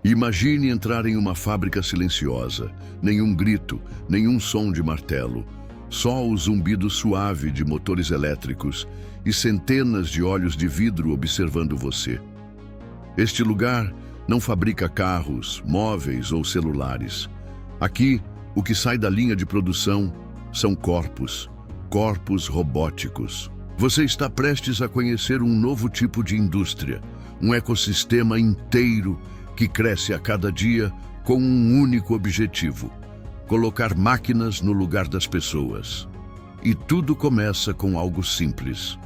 Imagine entrar em uma fábrica silenciosa. Nenhum grito, nenhum som de martelo. Só o zumbido suave de motores elétricos e centenas de olhos de vidro observando você. Este lugar não fabrica carros, móveis ou celulares. Aqui, o que sai da linha de produção são corpos robóticos. Você está prestes a conhecer um novo tipo de indústria, um ecossistema inteiro que cresce a cada dia com um único objetivo: colocar máquinas no lugar das pessoas. E tudo começa com algo simples.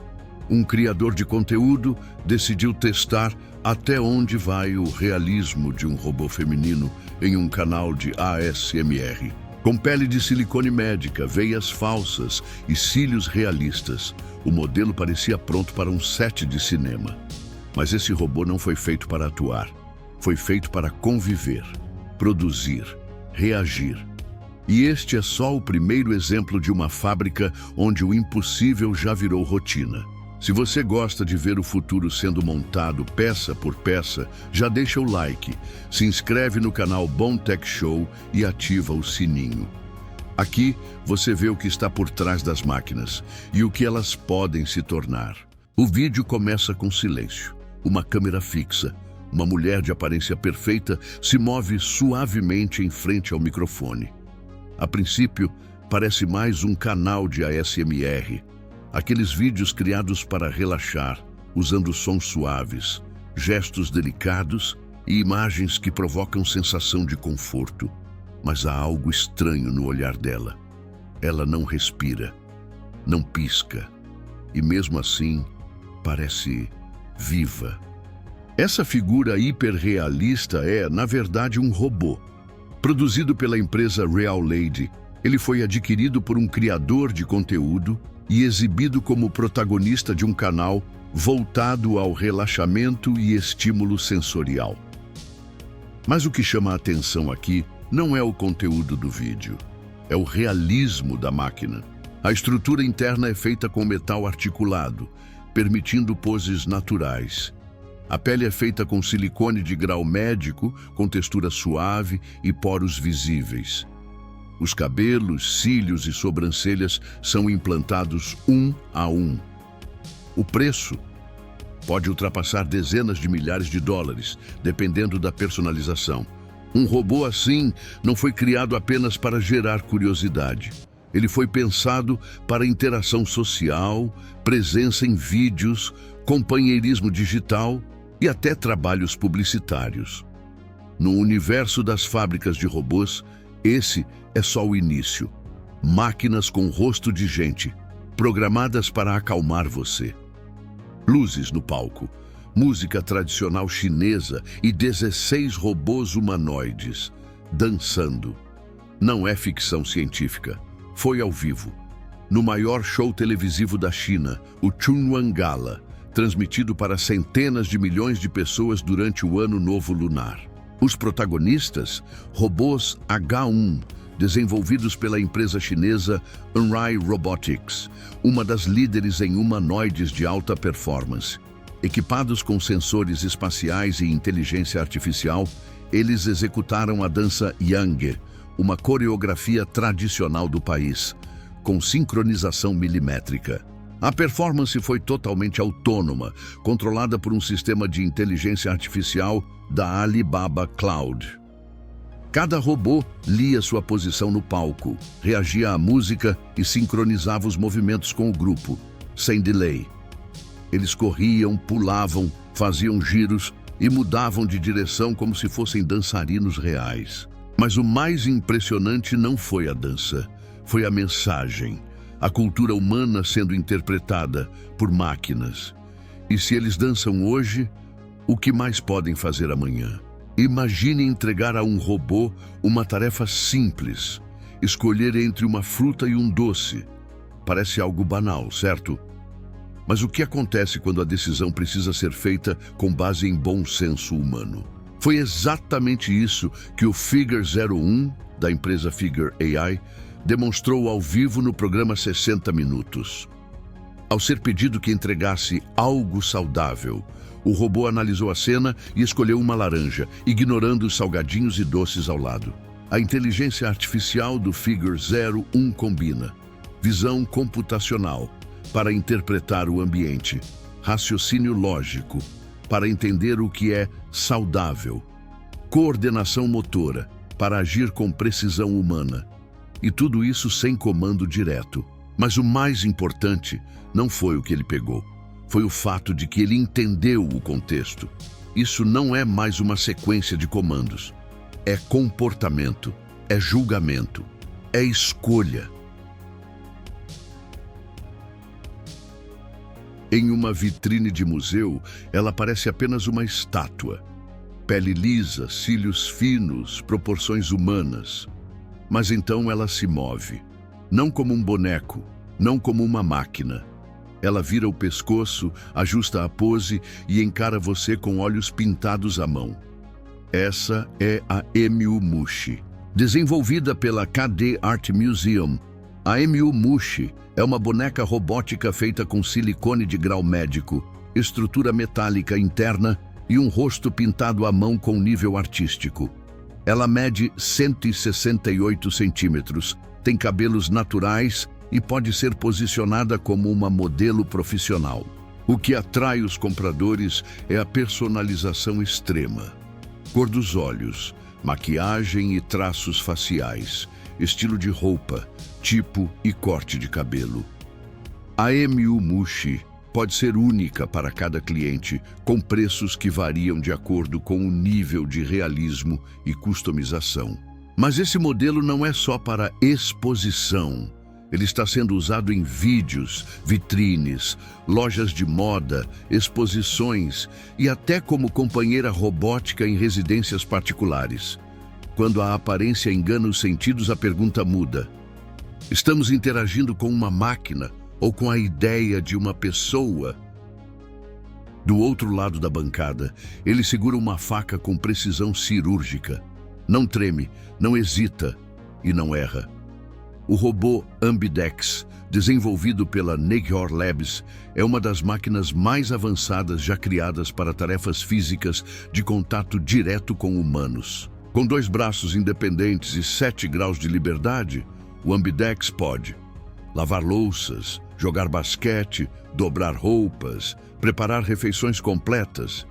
Um criador de conteúdo decidiu testar até onde vai o realismo de um robô feminino em um canal de ASMR. Com pele de silicone médica, veias falsas e cílios realistas, o modelo parecia pronto para um set de cinema. Mas esse robô não foi feito para atuar. Foi feito para conviver, produzir, reagir. E este é só o primeiro exemplo de uma fábrica onde o impossível já virou rotina. Se você gosta de ver o futuro sendo montado peça por peça, já deixa o like, se inscreve no canal Bom Tech Show e ativa o sininho. Aqui você vê o que está por trás das máquinas e o que elas podem se tornar. O vídeo começa com silêncio, uma câmera fixa. Uma mulher de aparência perfeita se move suavemente em frente ao microfone. A princípio, parece mais um canal de ASMR. Aqueles vídeos criados para relaxar, usando sons suaves, gestos delicados e imagens que provocam sensação de conforto. Mas há algo estranho no olhar dela. Ela não respira, não pisca, e mesmo assim, parece viva. Essa figura hiperrealista é, na verdade, um robô. Produzido pela empresa Real Lady, ele foi adquirido por um criador de conteúdo e exibido como protagonista de um canal voltado ao relaxamento e estímulo sensorial. Mas o que chama a atenção aqui não é o conteúdo do vídeo, é o realismo da máquina. A estrutura interna é feita com metal articulado, permitindo poses naturais. A pele é feita com silicone de grau médico, com textura suave e poros visíveis. Os cabelos, cílios e sobrancelhas são implantados um a um. O preço pode ultrapassar dezenas de milhares de dólares, dependendo da personalização. Um robô assim não foi criado apenas para gerar curiosidade. Ele foi pensado para interação social, presença em vídeos, companheirismo digital e até trabalhos publicitários. No universo das fábricas de robôs, esse é só o início. Máquinas com rosto de gente, programadas para acalmar você. Luzes no palco, música tradicional chinesa e 16 robôs humanoides dançando. Não é ficção científica, foi ao vivo. No maior show televisivo da China, o Chunwan Gala, transmitido para centenas de milhões de pessoas durante o Ano Novo Lunar. Os protagonistas, robôs H1, desenvolvidos pela empresa chinesa Anrai Robotics, uma das líderes em humanoides de alta performance. Equipados com sensores espaciais e inteligência artificial, eles executaram a dança Yang, uma coreografia tradicional do país, com sincronização milimétrica. A performance foi totalmente autônoma, controlada por um sistema de inteligência artificial da Alibaba Cloud. Cada robô lia sua posição no palco, reagia à música e sincronizava os movimentos com o grupo, sem delay. Eles corriam, pulavam, faziam giros e mudavam de direção como se fossem dançarinos reais. Mas o mais impressionante não foi a dança, foi a mensagem. A cultura humana sendo interpretada por máquinas. E se eles dançam hoje, o que mais podem fazer amanhã? Imagine entregar a um robô uma tarefa simples, escolher entre uma fruta e um doce. Parece algo banal, certo? Mas o que acontece quando a decisão precisa ser feita com base em bom senso humano? Foi exatamente isso que o Figure 01, da empresa Figure AI, demonstrou ao vivo no programa 60 Minutos. Ao ser pedido que entregasse algo saudável, o robô analisou a cena e escolheu uma laranja, ignorando os salgadinhos e doces ao lado. A inteligência artificial do Figure 01 combina visão computacional para interpretar o ambiente, raciocínio lógico para entender o que é saudável, coordenação motora para agir com precisão humana. E tudo isso sem comando direto. Mas o mais importante não foi o que ele pegou. Foi o fato de que ele entendeu o contexto. Isso não é mais uma sequência de comandos. É comportamento, é julgamento, é escolha. Em uma vitrine de museu, ela parece apenas uma estátua. Pele lisa, cílios finos, proporções humanas. Mas então ela se move. Não como um boneco, não como uma máquina. Ela vira o pescoço, ajusta a pose e encara você com olhos pintados à mão. Essa é a Emu Mushi. Desenvolvida pela KD Art Museum, a Emu Mushi é uma boneca robótica feita com silicone de grau médico, estrutura metálica interna e um rosto pintado à mão com nível artístico. Ela mede 168 centímetros, tem cabelos naturais e pode ser posicionada como uma modelo profissional. O que atrai os compradores é a personalização extrema. Cor dos olhos, maquiagem e traços faciais, estilo de roupa, tipo e corte de cabelo. A Emu Mushi pode ser única para cada cliente, com preços que variam de acordo com o nível de realismo e customização. Mas esse modelo não é só para exposição. Ele está sendo usado em vídeos, vitrines, lojas de moda, exposições e até como companheira robótica em residências particulares. Quando a aparência engana os sentidos, a pergunta muda. Estamos interagindo com uma máquina ou com a ideia de uma pessoa? Do outro lado da bancada, ele segura uma faca com precisão cirúrgica. Não treme, não hesita e não erra. O robô Ambidex, desenvolvido pela Neghor Labs, é uma das máquinas mais avançadas já criadas para tarefas físicas de contato direto com humanos. Com 2 braços independentes e 7 graus de liberdade, o Ambidex pode lavar louças, jogar basquete, dobrar roupas, preparar refeições completas.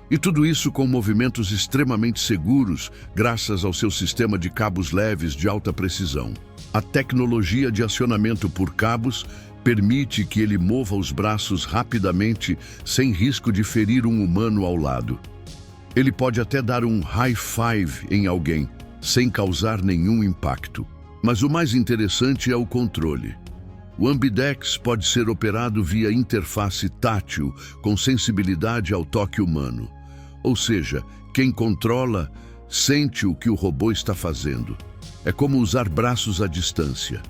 E tudo isso com movimentos extremamente seguros, graças ao seu sistema de cabos leves de alta precisão. A tecnologia de acionamento por cabos permite que ele mova os braços rapidamente, sem risco de ferir um humano ao lado. Ele pode até dar um high five em alguém, sem causar nenhum impacto. Mas o mais interessante é o controle. O Ambidex pode ser operado via interface tátil, com sensibilidade ao toque humano. Ou seja, quem controla sente o que o robô está fazendo. É como usar braços à distância,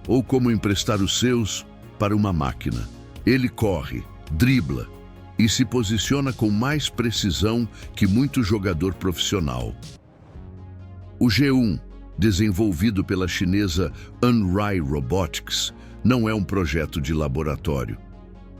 ou como emprestar os seus para uma máquina. Ele corre, dribla e se posiciona com mais precisão que muito jogador profissional. O G1, desenvolvido pela chinesa Anrai Robotics, não é um projeto de laboratório.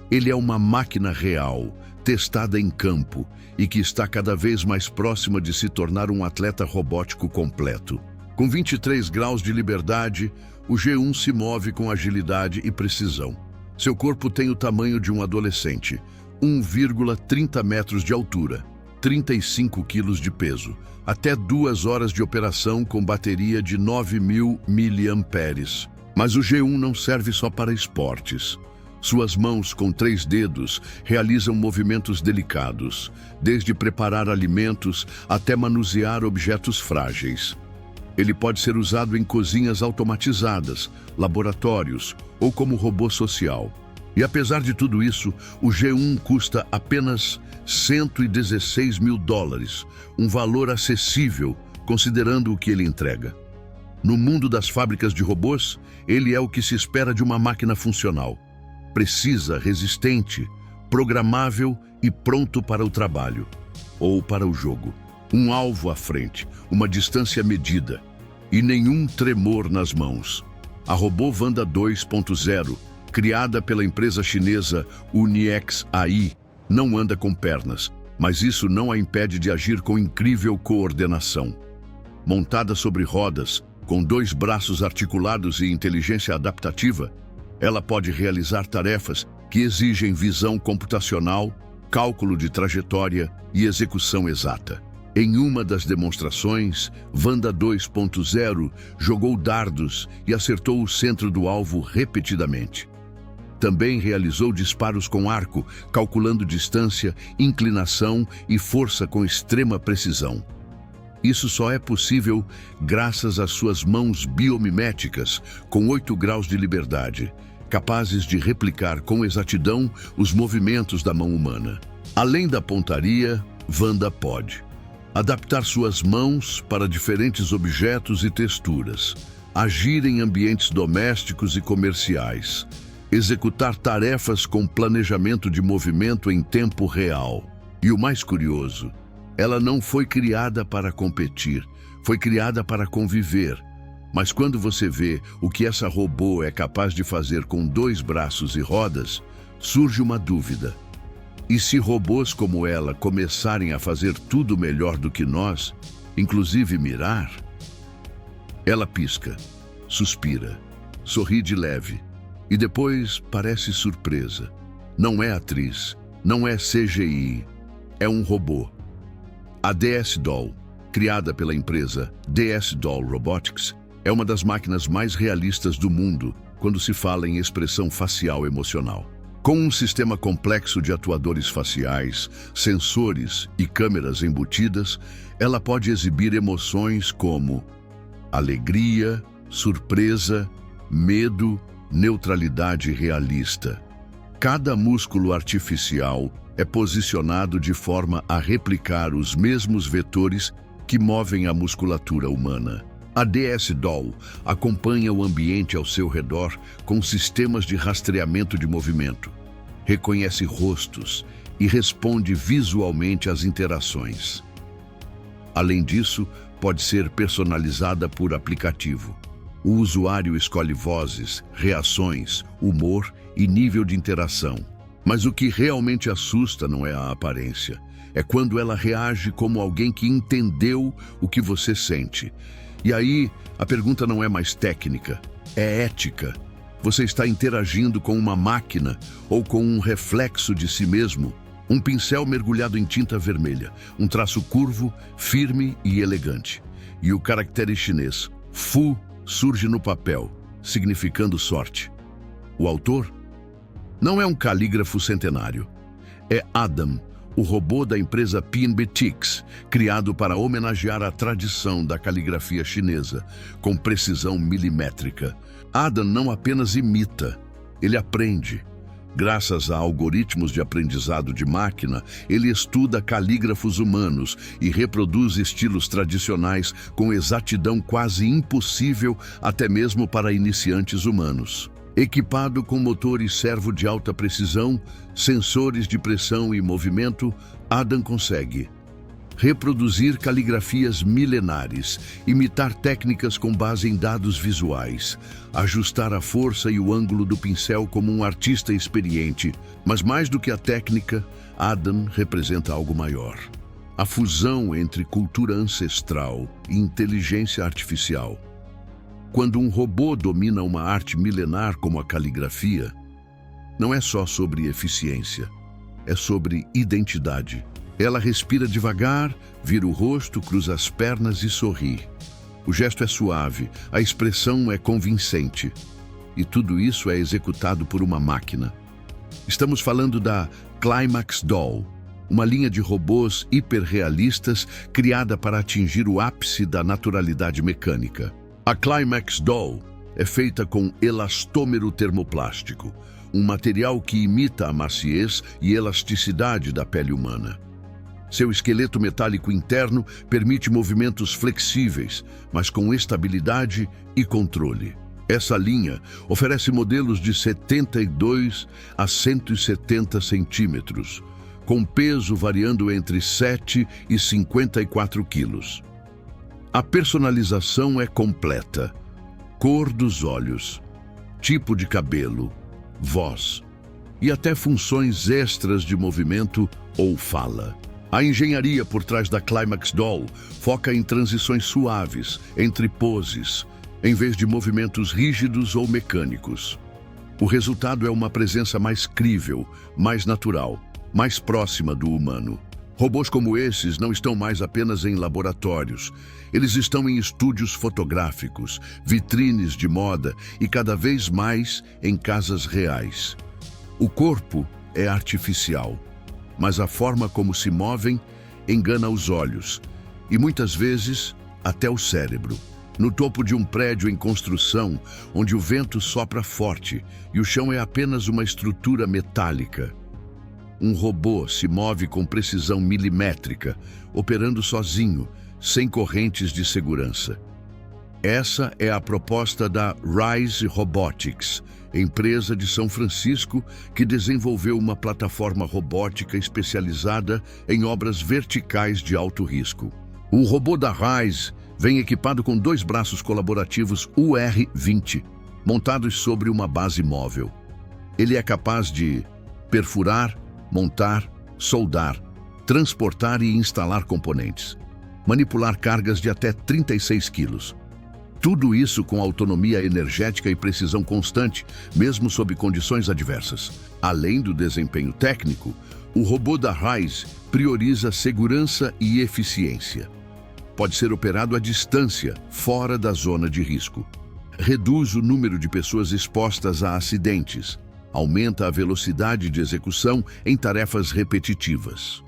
Ele é uma máquina real, testada em campo e que está cada vez mais próxima de se tornar um atleta robótico completo. Com 23 graus de liberdade, o G1 se move com agilidade e precisão. Seu corpo tem o tamanho de um adolescente, 1,30 metros de altura, 35 quilos de peso, até 2 horas de operação com bateria de 9.000 mAh. Mas o G1 não serve só para esportes. Suas mãos, com 3 dedos, realizam movimentos delicados, desde preparar alimentos até manusear objetos frágeis. Ele pode ser usado em cozinhas automatizadas, laboratórios ou como robô social. E apesar de tudo isso, o G1 custa apenas $116 mil, um valor acessível considerando o que ele entrega. No mundo das fábricas de robôs, ele é o que se espera de uma máquina funcional. Precisa, resistente, programável e pronto para o trabalho ou para o jogo. Um alvo à frente, uma distância medida, e nenhum tremor nas mãos. A Robô Wanda 2.0, criada pela empresa chinesa Uniex AI, não anda com pernas, mas isso não a impede de agir com incrível coordenação. Montada sobre rodas, com 2 braços articulados e inteligência adaptativa, ela pode realizar tarefas que exigem visão computacional, cálculo de trajetória e execução exata. Em uma das demonstrações, Wanda 2.0 jogou dardos e acertou o centro do alvo repetidamente. Também realizou disparos com arco, calculando distância, inclinação e força com extrema precisão. Isso só é possível graças às suas mãos biomiméticas, com 8 graus de liberdade, capazes de replicar com exatidão os movimentos da mão humana. Além da pontaria, Wanda pode adaptar suas mãos para diferentes objetos e texturas, agir em ambientes domésticos e comerciais, executar tarefas com planejamento de movimento em tempo real. E o mais curioso, ela não foi criada para competir, foi criada para conviver. Mas quando você vê o que essa robô é capaz de fazer com 2 braços e rodas, surge uma dúvida. E se robôs como ela começarem a fazer tudo melhor do que nós, inclusive mirar? Ela pisca, suspira, sorri de leve e depois parece surpresa. Não é atriz, não é CGI, é um robô. A DS Doll, criada pela empresa DS Doll Robotics, é uma das máquinas mais realistas do mundo quando se fala em expressão facial emocional. Com um sistema complexo de atuadores faciais, sensores e câmeras embutidas, ela pode exibir emoções como alegria, surpresa, medo, neutralidade realista. Cada músculo artificial é posicionado de forma a replicar os mesmos vetores que movem a musculatura humana. A DS Doll acompanha o ambiente ao seu redor com sistemas de rastreamento de movimento, reconhece rostos e responde visualmente às interações. Além disso, pode ser personalizada por aplicativo. O usuário escolhe vozes, reações, humor e nível de interação. Mas o que realmente assusta não é a aparência. É quando ela reage como alguém que entendeu o que você sente. E aí, a pergunta não é mais técnica, é ética. Você está interagindo com uma máquina ou com um reflexo de si mesmo? Um pincel mergulhado em tinta vermelha, um traço curvo, firme e elegante. E o caractere chinês, Fu, surge no papel, significando sorte. O autor? Não é um calígrafo centenário. É Adam, o robô da empresa PNBTix, criado para homenagear a tradição da caligrafia chinesa, com precisão milimétrica. Adam não apenas imita, ele aprende. Graças a algoritmos de aprendizado de máquina, ele estuda calígrafos humanos e reproduz estilos tradicionais com exatidão quase impossível até mesmo para iniciantes humanos. Equipado com motores servo de alta precisão, sensores de pressão e movimento, Adam consegue reproduzir caligrafias milenares, imitar técnicas com base em dados visuais, ajustar a força e o ângulo do pincel como um artista experiente. Mas mais do que a técnica, Adam representa algo maior. A fusão entre cultura ancestral e inteligência artificial. Quando um robô domina uma arte milenar como a caligrafia, não é só sobre eficiência, é sobre identidade. Ela respira devagar, vira o rosto, cruza as pernas e sorri. O gesto é suave, a expressão é convincente. E tudo isso é executado por uma máquina. Estamos falando da Climax Doll, uma linha de robôs hiperrealistas criada para atingir o ápice da naturalidade mecânica. A Climax Doll é feita com elastômero termoplástico, um material que imita a maciez e elasticidade da pele humana. Seu esqueleto metálico interno permite movimentos flexíveis, mas com estabilidade e controle. Essa linha oferece modelos de 72 a 170 centímetros, com peso variando entre 7 e 54 quilos. A personalização é completa. Cor dos olhos, tipo de cabelo, voz e até funções extras de movimento ou fala. A engenharia por trás da Climax Doll foca em transições suaves entre poses, em vez de movimentos rígidos ou mecânicos. O resultado é uma presença mais crível, mais natural, mais próxima do humano. Robôs como esses não estão mais apenas em laboratórios. Eles estão em estúdios fotográficos, vitrines de moda e cada vez mais em casas reais. O corpo é artificial, mas a forma como se movem engana os olhos e muitas vezes até o cérebro. No topo de um prédio em construção, onde o vento sopra forte e o chão é apenas uma estrutura metálica, um robô se move com precisão milimétrica, operando sozinho, sem correntes de segurança. Essa é a proposta da Rise Robotics, empresa de São Francisco que desenvolveu uma plataforma robótica especializada em obras verticais de alto risco. O robô da Rise vem equipado com 2 braços colaborativos UR-20, montados sobre uma base móvel. Ele é capaz de perfurar, montar, soldar, transportar e instalar componentes, manipular cargas de até 36 quilos. Tudo isso com autonomia energética e precisão constante, mesmo sob condições adversas. Além do desempenho técnico, o robô da Rise prioriza segurança e eficiência. Pode ser operado à distância, fora da zona de risco. Reduz o número de pessoas expostas a acidentes. Aumenta a velocidade de execução em tarefas repetitivas.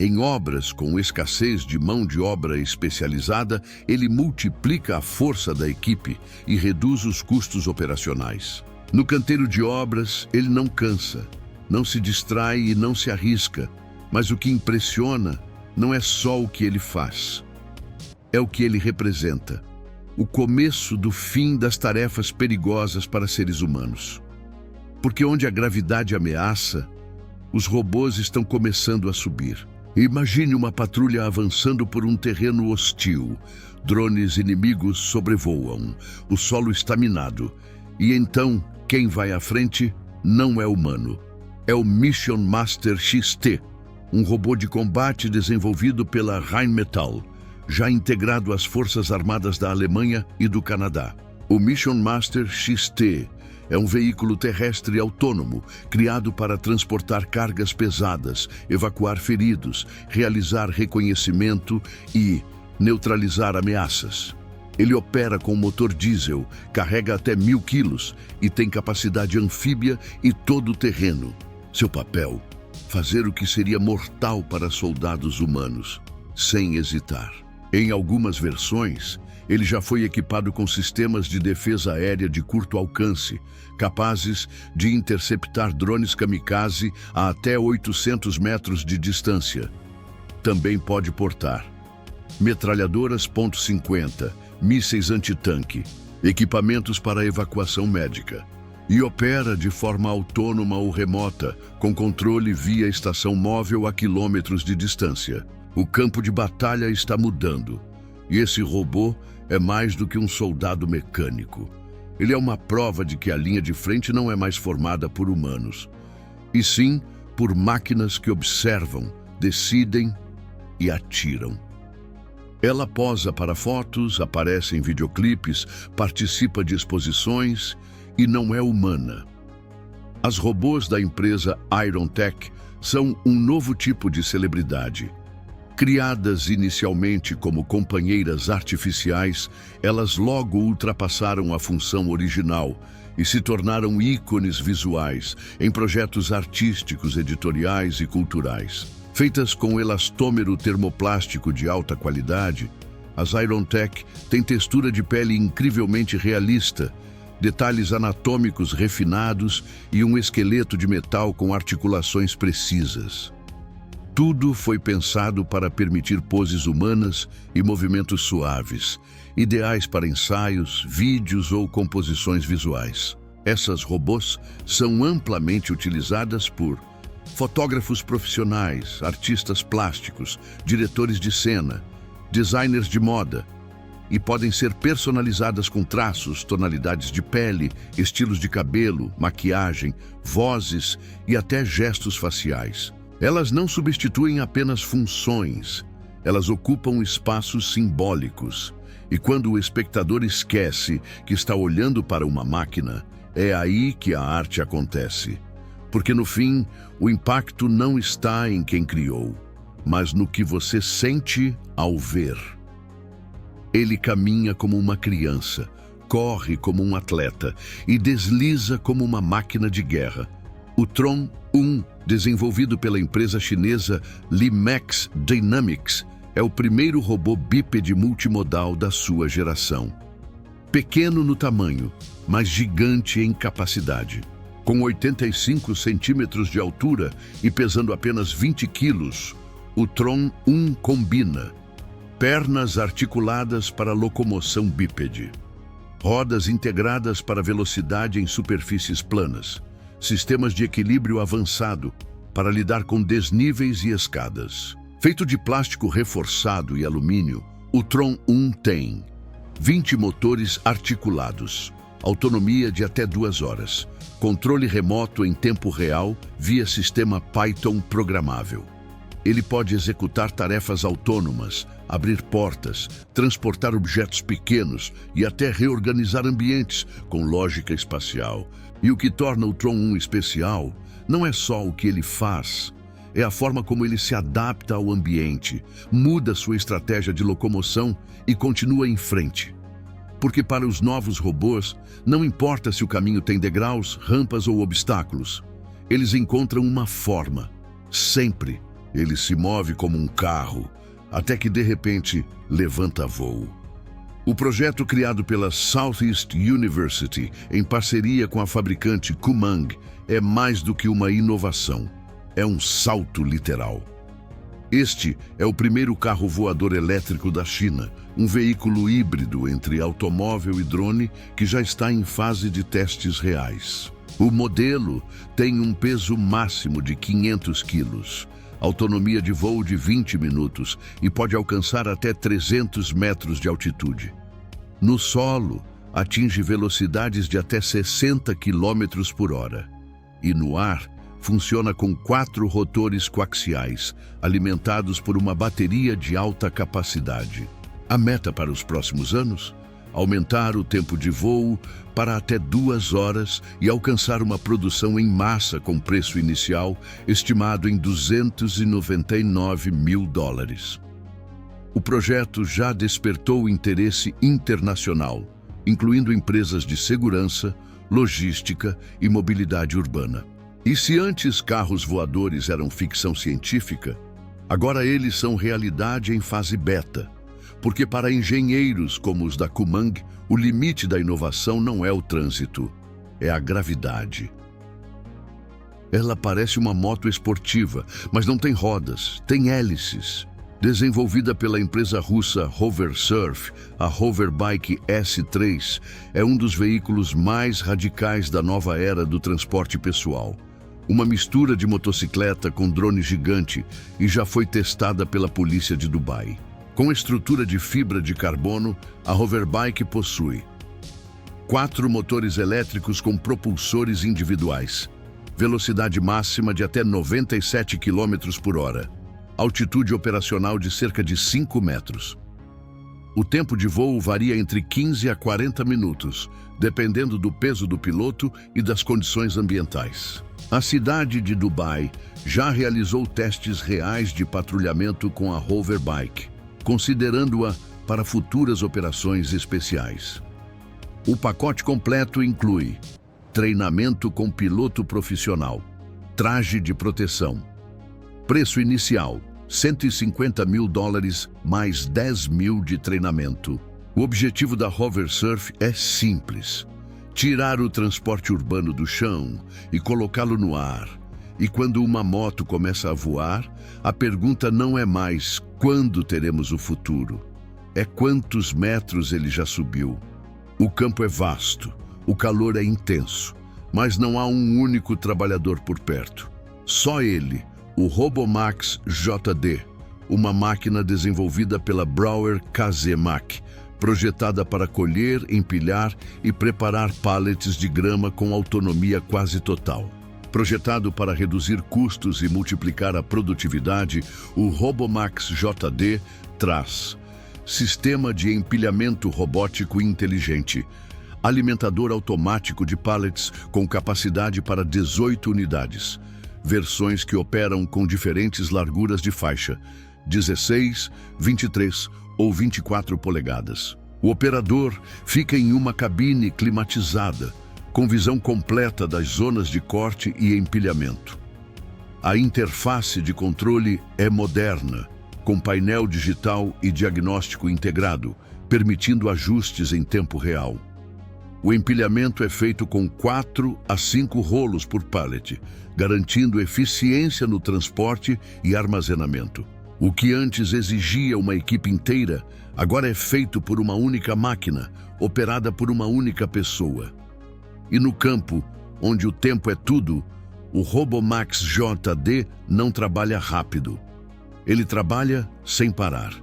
Em obras com escassez de mão de obra especializada, ele multiplica a força da equipe e reduz os custos operacionais. No canteiro de obras, ele não cansa, não se distrai e não se arrisca, mas o que impressiona não é só o que ele faz, é o que ele representa. O começo do fim das tarefas perigosas para seres humanos. Porque onde a gravidade ameaça, os robôs estão começando a subir. Imagine uma patrulha avançando por um terreno hostil. Drones inimigos sobrevoam, o solo está minado. E então, quem vai à frente não é humano. É o Mission Master XT, um robô de combate desenvolvido pela Rheinmetall, já integrado às Forças Armadas da Alemanha e do Canadá. O Mission Master XT é um veículo terrestre autônomo, criado para transportar cargas pesadas, evacuar feridos, realizar reconhecimento e neutralizar ameaças. Ele opera com motor diesel, carrega até 1.000 quilos e tem capacidade anfíbia e todo-terreno. Seu papel, fazer o que seria mortal para soldados humanos, sem hesitar. Em algumas versões, ele já foi equipado com sistemas de defesa aérea de curto alcance, capazes de interceptar drones kamikaze a até 800 metros de distância. Também pode portar metralhadoras .50, mísseis antitanque, equipamentos para evacuação médica. E opera de forma autônoma ou remota, com controle via estação móvel a quilômetros de distância. O campo de batalha está mudando, e esse robô é mais do que um soldado mecânico. Ele é uma prova de que a linha de frente não é mais formada por humanos, e sim por máquinas que observam, decidem e atiram. Ela posa para fotos, aparece em videoclipes, participa de exposições e não é humana. As robôs da empresa Iron Tech são um novo tipo de celebridade. Criadas inicialmente como companheiras artificiais, elas logo ultrapassaram a função original e se tornaram ícones visuais em projetos artísticos, editoriais e culturais. Feitas com elastômero termoplástico de alta qualidade, as Iron Tech têm textura de pele incrivelmente realista, detalhes anatômicos refinados e um esqueleto de metal com articulações precisas. Tudo foi pensado para permitir poses humanas e movimentos suaves, ideais para ensaios, vídeos ou composições visuais. Essas robôs são amplamente utilizadas por fotógrafos profissionais, artistas plásticos, diretores de cena, designers de moda e podem ser personalizadas com traços, tonalidades de pele, estilos de cabelo, maquiagem, vozes e até gestos faciais. Elas não substituem apenas funções, elas ocupam espaços simbólicos. E quando o espectador esquece que está olhando para uma máquina, é aí que a arte acontece. Porque no fim, o impacto não está em quem criou, mas no que você sente ao ver. Ele caminha como uma criança, corre como um atleta e desliza como uma máquina de guerra. O Tron 1, desenvolvido pela empresa chinesa Limax Dynamics, é o primeiro robô bípede multimodal da sua geração. Pequeno no tamanho, mas gigante em capacidade. Com 85 centímetros de altura e pesando apenas 20 quilos, o Tron 1 combina pernas articuladas para locomoção bípede, rodas integradas para velocidade em superfícies planas, sistemas de equilíbrio avançado para lidar com desníveis e escadas. Feito de plástico reforçado e alumínio, o Tron 1 tem 20 motores articulados, autonomia de até 2 horas, controle remoto em tempo real via sistema Python programável. Ele pode executar tarefas autônomas, abrir portas, transportar objetos pequenos e até reorganizar ambientes com lógica espacial. E o que torna o Tron 1 especial não é só o que ele faz, é a forma como ele se adapta ao ambiente, muda sua estratégia de locomoção e continua em frente. Porque para os novos robôs, não importa se o caminho tem degraus, rampas ou obstáculos, eles encontram uma forma. Sempre ele se move como um carro, até que de repente levanta voo. O projeto criado pela Southeast University, em parceria com a fabricante Kumang, é mais do que uma inovação. É um salto literal. Este é o primeiro carro voador elétrico da China, um veículo híbrido entre automóvel e drone que já está em fase de testes reais. O modelo tem um peso máximo de 500 quilos, autonomia de voo de 20 minutos e pode alcançar até 300 metros de altitude. No solo, atinge velocidades de até 60 quilômetros por hora. E no ar, funciona com 4 rotores coaxiais, alimentados por uma bateria de alta capacidade. A meta para os próximos anos? Aumentar o tempo de voo para até 2 horas e alcançar uma produção em massa com preço inicial estimado em $299 mil. O projeto já despertou interesse internacional, incluindo empresas de segurança, logística e mobilidade urbana. E se antes carros voadores eram ficção científica, agora eles são realidade em fase beta. Porque para engenheiros como os da Kumang, o limite da inovação não é o trânsito, é a gravidade. Ela parece uma moto esportiva, mas não tem rodas, tem hélices. Desenvolvida pela empresa russa Hoversurf, a Hoverbike S3 é um dos veículos mais radicais da nova era do transporte pessoal. Uma mistura de motocicleta com drone gigante e já foi testada pela polícia de Dubai. Com estrutura de fibra de carbono, a Hoverbike possui 4 motores elétricos com propulsores individuais, velocidade máxima de até 97 km por hora, altitude operacional de cerca de 5 metros. O tempo de voo varia entre 15 a 40 minutos, dependendo do peso do piloto e das condições ambientais. A cidade de Dubai já realizou testes reais de patrulhamento com a Hoverbike, considerando-a para futuras operações especiais. O pacote completo inclui treinamento com piloto profissional, traje de proteção. Preço inicial, $150 mil mais 10 mil de treinamento. O objetivo da Hoversurf é simples: tirar o transporte urbano do chão e colocá-lo no ar. E quando uma moto começa a voar, a pergunta não é mais quando teremos o futuro, é quantos metros ele já subiu. O campo é vasto, o calor é intenso, mas não há um único trabalhador por perto. Só ele, o RoboMax JD, uma máquina desenvolvida pela Brauer KZMach, projetada para colher, empilhar e preparar pallets de grama com autonomia quase total. Projetado para reduzir custos e multiplicar a produtividade, o RoboMax JD traz sistema de empilhamento robótico inteligente, alimentador automático de pallets com capacidade para 18 unidades, versões que operam com diferentes larguras de faixa, 16, 23 ou 24 polegadas. O operador fica em uma cabine climatizada, com visão completa das zonas de corte e empilhamento. A interface de controle é moderna, com painel digital e diagnóstico integrado, permitindo ajustes em tempo real. O empilhamento é feito com 4 a 5 rolos por pallet, garantindo eficiência no transporte e armazenamento. O que antes exigia uma equipe inteira, agora é feito por uma única máquina, operada por uma única pessoa. E no campo, onde o tempo é tudo, o RoboMax JD não trabalha rápido. Ele trabalha sem parar.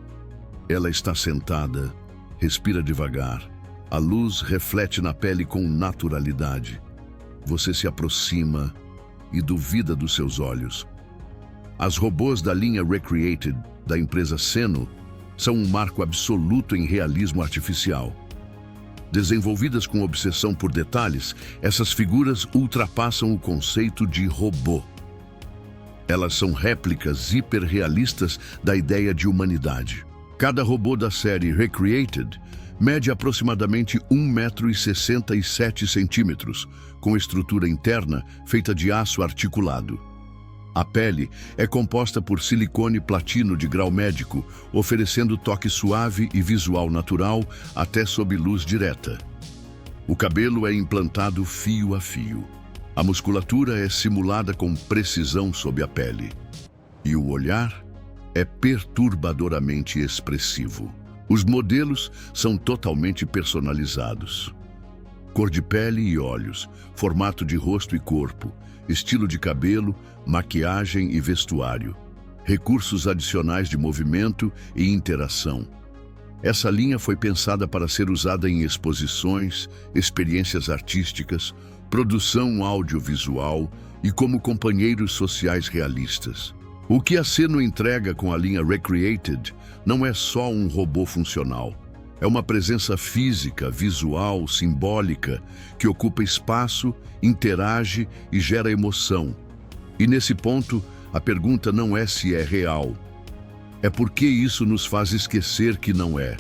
Ela está sentada, respira devagar. A luz reflete na pele com naturalidade. Você se aproxima e duvida dos seus olhos. As robôs da linha Recreated, da empresa Seno, são um marco absoluto em realismo artificial. Desenvolvidas com obsessão por detalhes, essas figuras ultrapassam o conceito de robô. Elas são réplicas hiperrealistas da ideia de humanidade. Cada robô da série Recreated mede aproximadamente 1,67 m, com estrutura interna feita de aço articulado. A pele é composta por silicone platino de grau médico, oferecendo toque suave e visual natural até sob luz direta. O cabelo é implantado fio a fio. A musculatura é simulada com precisão sob a pele. E o olhar é perturbadoramente expressivo. Os modelos são totalmente personalizados. Cor de pele e olhos, formato de rosto e corpo, estilo de cabelo, maquiagem e vestuário, recursos adicionais de movimento e interação. Essa linha foi pensada para ser usada em exposições, experiências artísticas, produção audiovisual e como companheiros sociais realistas. O que a Seno entrega com a linha Recreated não é só um robô funcional. É uma presença física, visual, simbólica, que ocupa espaço, interage e gera emoção. E nesse ponto, a pergunta não é se é real. É por que isso nos faz esquecer que não é.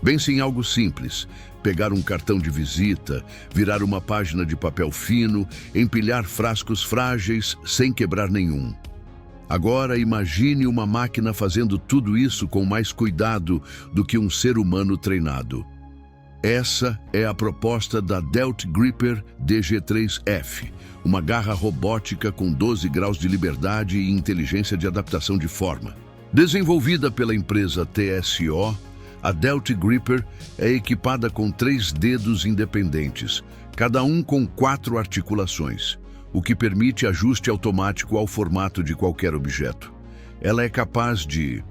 Pense em algo simples: pegar um cartão de visita, virar uma página de papel fino, empilhar frascos frágeis sem quebrar nenhum. Agora imagine uma máquina fazendo tudo isso com mais cuidado do que um ser humano treinado. Essa é a proposta da Delt Gripper DG3F, uma garra robótica com 12 graus de liberdade e inteligência de adaptação de forma. Desenvolvida pela empresa TSO, a Delt Gripper é equipada com 3 dedos independentes, cada um com 4 articulações, o que permite ajuste automático ao formato de qualquer objeto. Ela é capaz de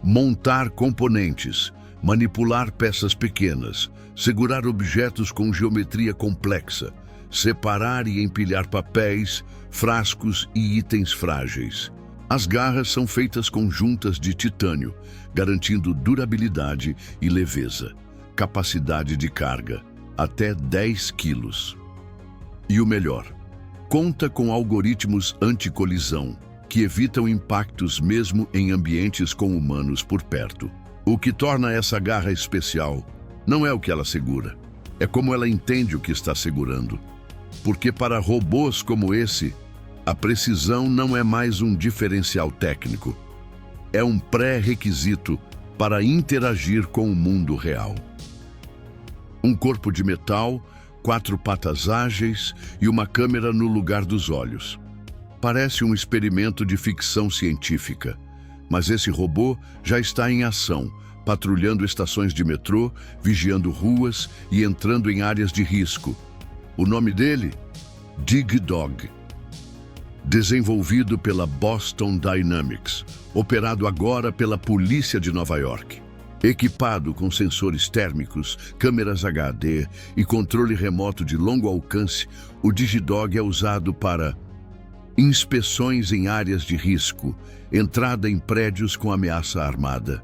montar componentes, manipular peças pequenas, segurar objetos com geometria complexa, separar e empilhar papéis, frascos e itens frágeis. As garras são feitas com juntas de titânio, garantindo durabilidade e leveza, capacidade de carga, até 10 quilos. E o melhor, conta com algoritmos anti-colisão, que evitam impactos mesmo em ambientes com humanos por perto. O que torna essa garra especial não é o que ela segura, é como ela entende o que está segurando. Porque para robôs como esse, a precisão não é mais um diferencial técnico, é um pré-requisito para interagir com o mundo real. Um corpo de metal, 4 patas ágeis e uma câmera no lugar dos olhos. Parece um experimento de ficção científica, mas esse robô já está em ação, patrulhando estações de metrô, vigiando ruas e entrando em áreas de risco. O nome dele? DigDog. Desenvolvido pela Boston Dynamics, operado agora pela Polícia de Nova York. Equipado com sensores térmicos, câmeras HD e controle remoto de longo alcance, o DigiDog é usado para inspeções em áreas de risco, entrada em prédios com ameaça armada,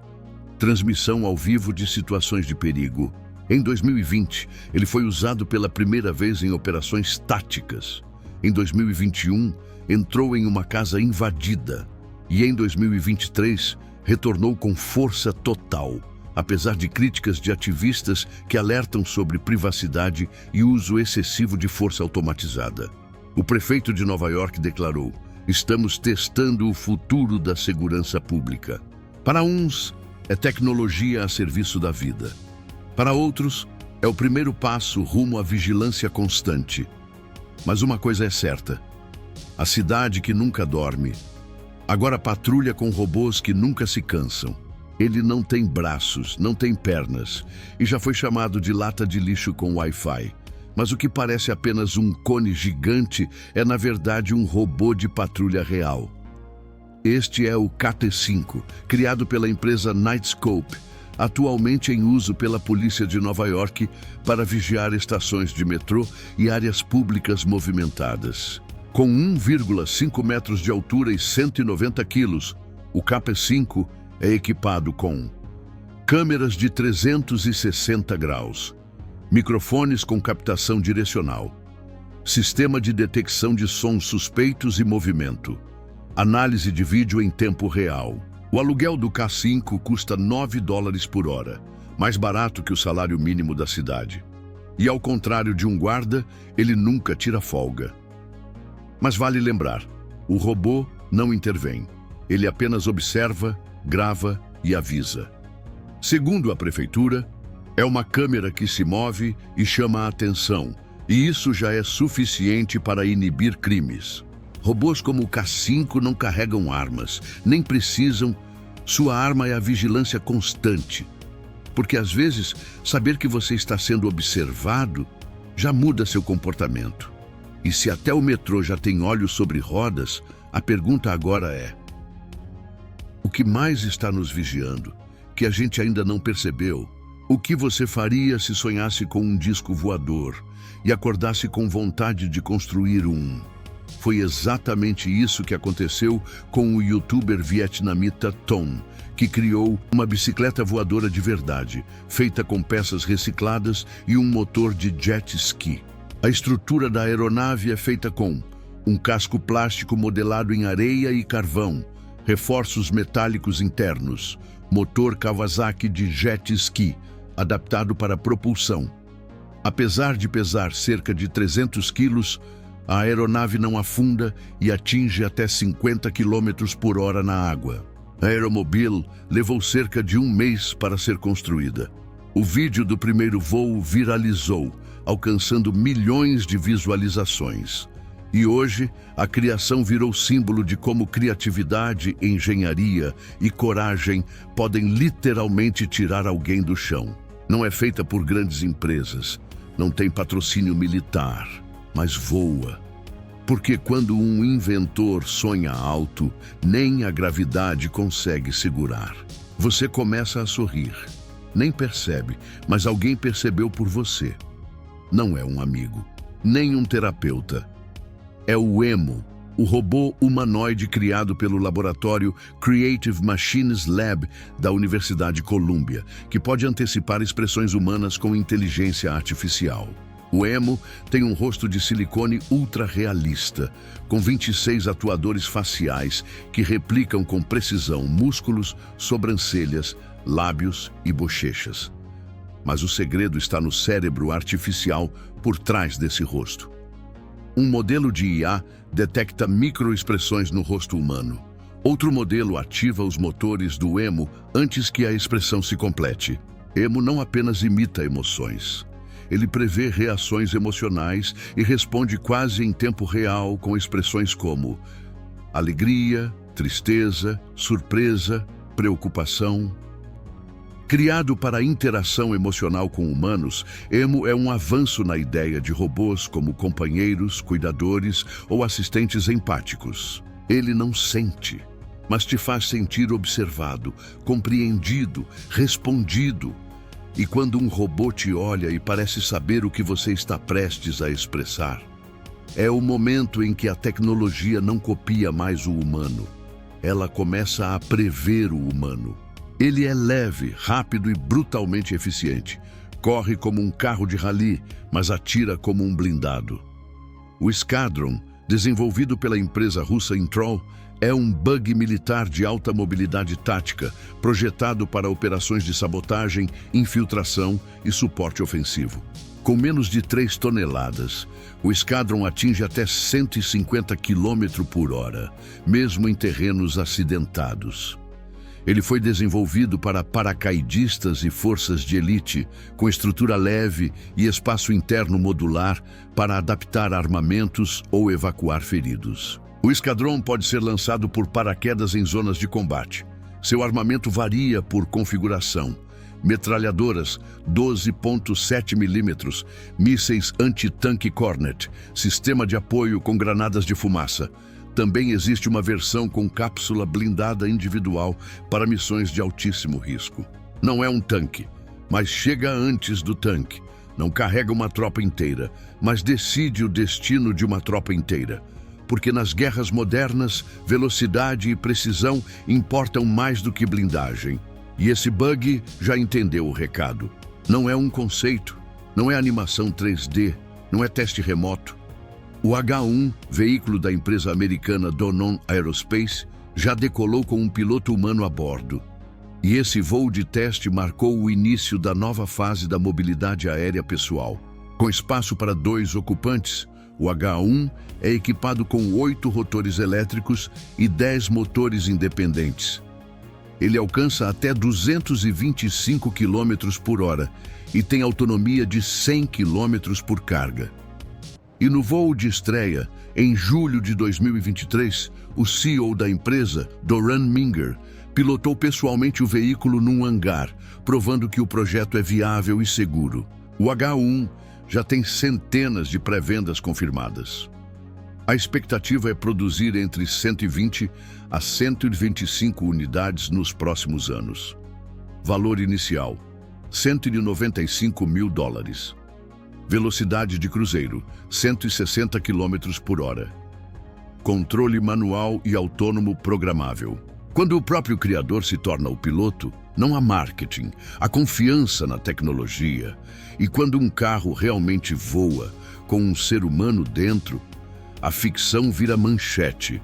transmissão ao vivo de situações de perigo. Em 2020, ele foi usado pela primeira vez em operações táticas. Em 2021, entrou em uma casa invadida. E em 2023, retornou com força total, apesar de críticas de ativistas que alertam sobre privacidade e uso excessivo de força automatizada. O prefeito de Nova York declarou: "Estamos testando o futuro da segurança pública." Para uns, é tecnologia a serviço da vida. Para outros, é o primeiro passo rumo à vigilância constante. Mas uma coisa é certa: a cidade que nunca dorme agora patrulha com robôs que nunca se cansam. Ele não tem braços, não tem pernas e já foi chamado de lata de lixo com Wi-Fi. Mas o que parece apenas um cone gigante é, na verdade, um robô de patrulha real. Este é o KT-5, criado pela empresa Knightscope, atualmente em uso pela polícia de Nova York para vigiar estações de metrô e áreas públicas movimentadas. Com 1,5 metros de altura e 190 quilos, o KP5 é equipado com câmeras de 360 graus, microfones com captação direcional, sistema de detecção de sons suspeitos e movimento, análise de vídeo em tempo real. O aluguel do K5 custa $9 por hora, mais barato que o salário mínimo da cidade. E ao contrário de um guarda, ele nunca tira folga. Mas vale lembrar, o robô não intervém. Ele apenas observa, grava e avisa. Segundo a prefeitura, é uma câmera que se move e chama a atenção, e isso já é suficiente para inibir crimes. Robôs como o K5 não carregam armas, nem precisam. Sua arma é a vigilância constante. Porque às vezes, saber que você está sendo observado já muda seu comportamento. E se até o metrô já tem olhos sobre rodas, a pergunta agora é: o que mais está nos vigiando, que a gente ainda não percebeu? O que você faria se sonhasse com um disco voador e acordasse com vontade de construir um? Foi exatamente isso que aconteceu com o youtuber vietnamita Tom, que criou uma bicicleta voadora de verdade, feita com peças recicladas e um motor de jet ski. A estrutura da aeronave é feita com um casco plástico modelado em areia e carvão, reforços metálicos internos, motor Kawasaki de jet ski, adaptado para propulsão. Apesar de pesar cerca de 300 quilos, a aeronave não afunda e atinge até 50 km por hora na água. A Aeromobile levou cerca de um mês para ser construída. O vídeo do primeiro voo viralizou, alcançando milhões de visualizações. E hoje, a criação virou símbolo de como criatividade, engenharia e coragem podem literalmente tirar alguém do chão. Não é feita por grandes empresas, não tem patrocínio militar, mas voa. Porque quando um inventor sonha alto, nem a gravidade consegue segurar. Você começa a sorrir. Nem percebe, mas alguém percebeu por você. Não é um amigo, nem um terapeuta. É o Emo, o robô humanoide criado pelo laboratório Creative Machines Lab da Universidade Columbia, que pode antecipar expressões humanas com inteligência artificial. O Emo tem um rosto de silicone ultra realista, com 26 atuadores faciais que replicam com precisão músculos, sobrancelhas, lábios e bochechas. Mas o segredo está no cérebro artificial por trás desse rosto. Um modelo de IA detecta microexpressões no rosto humano. Outro modelo ativa os motores do Emo antes que a expressão se complete. Emo não apenas imita emoções. Ele prevê reações emocionais e responde quase em tempo real com expressões como alegria, tristeza, surpresa, preocupação. Criado para a interação emocional com humanos, Emo é um avanço na ideia de robôs como companheiros, cuidadores ou assistentes empáticos. Ele não sente, mas te faz sentir observado, compreendido, respondido. E quando um robô te olha e parece saber o que você está prestes a expressar, é o momento em que a tecnologia não copia mais o humano. Ela começa a prever o humano. Ele é leve, rápido e brutalmente eficiente. Corre como um carro de rally, mas atira como um blindado. O Squadron, desenvolvido pela empresa russa Introl, é um bug militar de alta mobilidade tática, projetado para operações de sabotagem, infiltração e suporte ofensivo. Com menos de 3 toneladas, o Squadron atinge até 150 km por hora, mesmo em terrenos acidentados. Ele foi desenvolvido para paracaidistas e forças de elite, com estrutura leve e espaço interno modular para adaptar armamentos ou evacuar feridos. O Squadron pode ser lançado por paraquedas em zonas de combate. Seu armamento varia por configuração. Metralhadoras 12,7 mm, mísseis anti-tanque Cornet, sistema de apoio com granadas de fumaça. Também existe uma versão com cápsula blindada individual para missões de altíssimo risco. Não é um tanque, mas chega antes do tanque. Não carrega uma tropa inteira, mas decide o destino de uma tropa inteira. Porque nas guerras modernas, velocidade e precisão importam mais do que blindagem. E esse bug já entendeu o recado. Não é um conceito, não é animação 3D, não é teste remoto. O H-1, veículo da empresa americana Donon Aerospace, já decolou com um piloto humano a bordo. E esse voo de teste marcou o início da nova fase da mobilidade aérea pessoal. Com espaço para 2 ocupantes, o H-1 é equipado com 8 rotores elétricos e 10 motores independentes. Ele alcança até 225 km por hora e tem autonomia de 100 km por carga. E no voo de estreia, em julho de 2023, o CEO da empresa, Doran Minger, pilotou pessoalmente o veículo num hangar, provando que o projeto é viável e seguro. O H-1 já tem centenas de pré-vendas confirmadas. A expectativa é produzir entre 120 a 125 unidades nos próximos anos. Valor inicial: $195 mil. Velocidade de cruzeiro: 160 km por hora. Controle manual e autônomo programável. Quando o próprio criador se torna o piloto, não há marketing, há confiança na tecnologia. E quando um carro realmente voa, com um ser humano dentro, a ficção vira manchete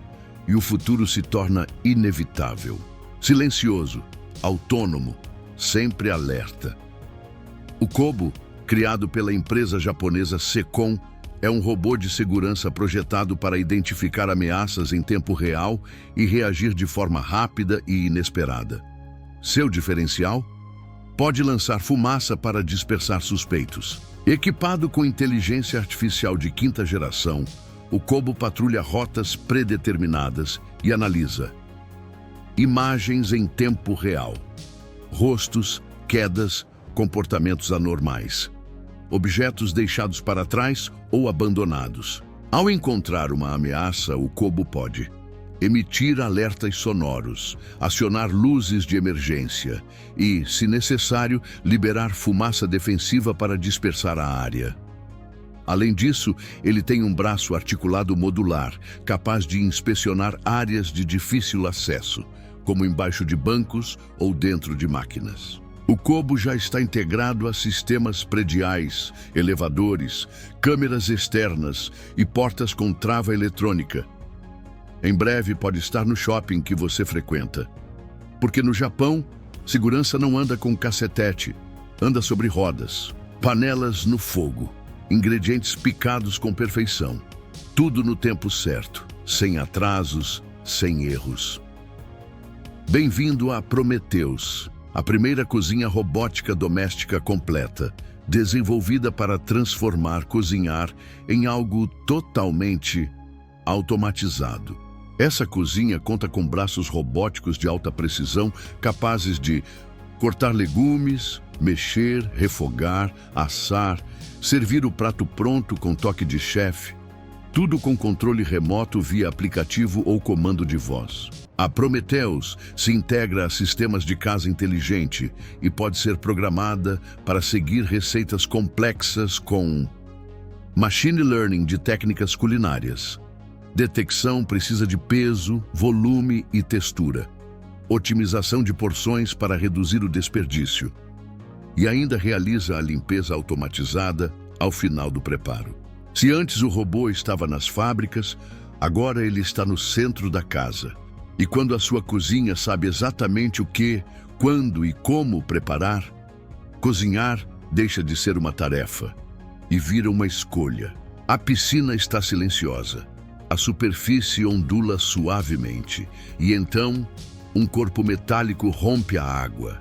e o futuro se torna inevitável. Silencioso, autônomo, sempre alerta. O Kobo, criado pela empresa japonesa Secom, é um robô de segurança projetado para identificar ameaças em tempo real e reagir de forma rápida e inesperada. Seu diferencial? Pode lançar fumaça para dispersar suspeitos. Equipado com inteligência artificial de 5ª geração, o Kobo patrulha rotas predeterminadas e analisa imagens em tempo real, rostos, quedas, comportamentos anormais, objetos deixados para trás ou abandonados. Ao encontrar uma ameaça, o Kobo pode emitir alertas sonoros, acionar luzes de emergência e, se necessário, liberar fumaça defensiva para dispersar a área. Além disso, ele tem um braço articulado modular, capaz de inspecionar áreas de difícil acesso, como embaixo de bancos ou dentro de máquinas. O Kobo já está integrado a sistemas prediais, elevadores, câmeras externas e portas com trava eletrônica. Em breve pode estar no shopping que você frequenta. Porque no Japão, segurança não anda com cacetete, anda sobre rodas, panelas no fogo, ingredientes picados com perfeição. Tudo no tempo certo, sem atrasos, sem erros. Bem-vindo a Prometheus, a primeira cozinha robótica doméstica completa, desenvolvida para transformar cozinhar em algo totalmente automatizado. Essa cozinha conta com braços robóticos de alta precisão, capazes de cortar legumes, mexer, refogar, assar, servir o prato pronto com toque de chefe, tudo com controle remoto via aplicativo ou comando de voz. A Prometheus se integra a sistemas de casa inteligente e pode ser programada para seguir receitas complexas com machine learning de técnicas culinárias. Detecção precisa de peso, volume e textura. Otimização de porções para reduzir o desperdício. E ainda realiza a limpeza automatizada ao final do preparo. Se antes o robô estava nas fábricas, agora ele está no centro da casa. E quando a sua cozinha sabe exatamente o que, quando e como preparar, cozinhar deixa de ser uma tarefa e vira uma escolha. A piscina está silenciosa. A superfície ondula suavemente e então um corpo metálico rompe a água.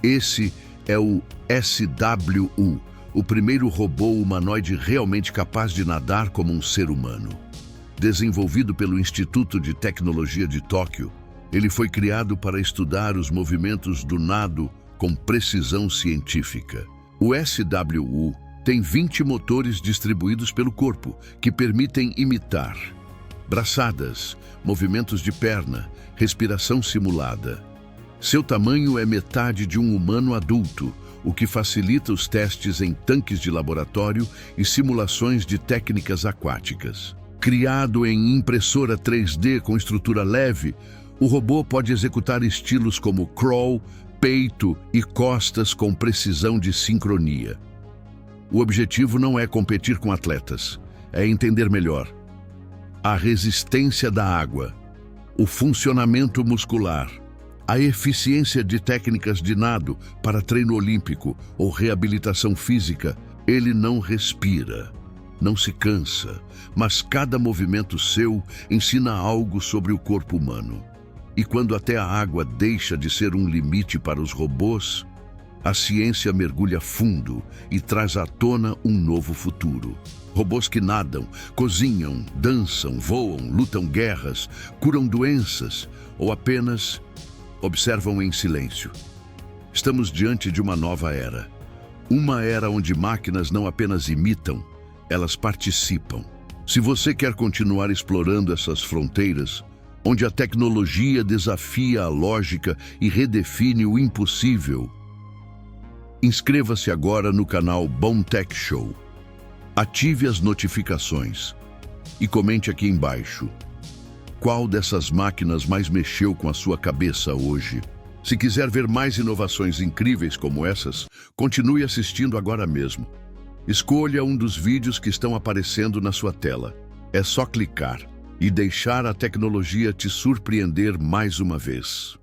Esse é o SWU, o primeiro robô humanoide realmente capaz de nadar como um ser humano. Desenvolvido pelo Instituto de Tecnologia de Tóquio, ele foi criado para estudar os movimentos do nado com precisão científica. O SWU tem 20 motores distribuídos pelo corpo, que permitem imitar braçadas, movimentos de perna, respiração simulada. Seu tamanho é metade de um humano adulto, o que facilita os testes em tanques de laboratório e simulações de técnicas aquáticas. Criado em impressora 3D com estrutura leve, o robô pode executar estilos como crawl, peito e costas com precisão de sincronia. O objetivo não é competir com atletas, é entender melhor a resistência da água, o funcionamento muscular, a eficiência de técnicas de nado para treino olímpico ou reabilitação física. Ele não respira, não se cansa, mas cada movimento seu ensina algo sobre o corpo humano. E quando até a água deixa de ser um limite para os robôs, a ciência mergulha fundo e traz à tona um novo futuro. Robôs que nadam, cozinham, dançam, voam, lutam guerras, curam doenças ou apenas observam em silêncio. Estamos diante de uma nova era. Uma era onde máquinas não apenas imitam, elas participam. Se você quer continuar explorando essas fronteiras, onde a tecnologia desafia a lógica e redefine o impossível, inscreva-se agora no canal Bom Tech Show. Ative as notificações e comente aqui embaixo qual dessas máquinas mais mexeu com a sua cabeça hoje. Se quiser ver mais inovações incríveis como essas, continue assistindo agora mesmo. Escolha um dos vídeos que estão aparecendo na sua tela. É só clicar e deixar a tecnologia te surpreender mais uma vez.